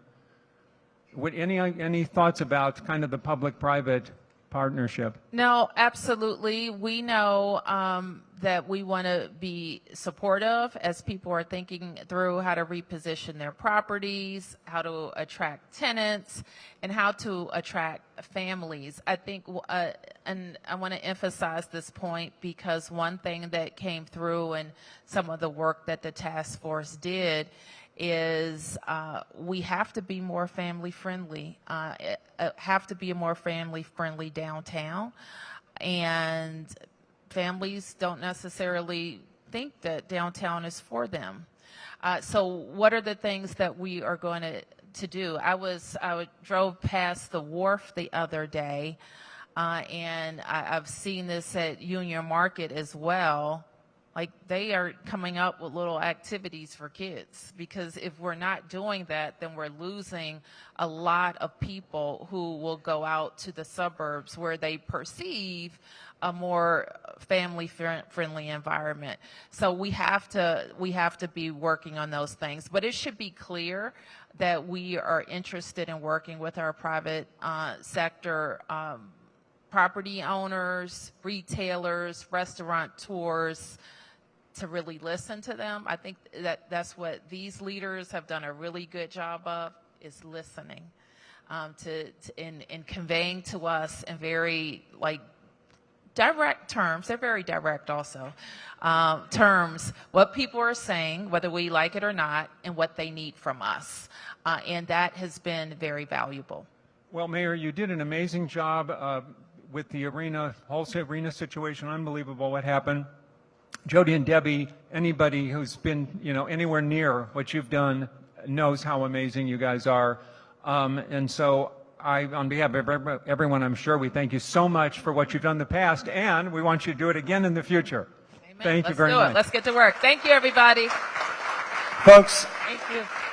F: Any thoughts about kind of the public-private partnership?
E: No, absolutely. We know that we want to be supportive as people are thinking through how to reposition their properties, how to attract tenants, and how to attract families. I think, and I want to emphasize this point because one thing that came through in some of the work that the task force did is we have to be more family friendly, have to be more family friendly downtown, and families don't necessarily think that downtown is for them. So what are the things that we are going to do? I drove past the wharf the other day, and I've seen this at Union Market as well. Like, they are coming up with little activities for kids, because if we're not doing that, then we're losing a lot of people who will go out to the suburbs where they perceive a more family-friendly environment. So we have to be working on those things. But it should be clear that we are interested in working with our private sector property owners, retailers, restaurateurs, to really listen to them. I think that's what these leaders have done a really good job of, is listening, in conveying to us in very direct terms. They're very direct also, terms, what people are saying, whether we like it or not, and what they need from us. And that has been very valuable.
F: Well, Mayor, you did an amazing job with the wholesale arena situation. Unbelievable what happened. Jody and Debbie, anybody who's been, anywhere near what you've done knows how amazing you guys are. And so on behalf of everyone, I'm sure we thank you so much for what you've done in the past, and we want you to do it again in the future.
E: Amen.
F: Thank you very much.
E: Let's get to work. Thank you, everybody.
A: Folks,
E: Thank you.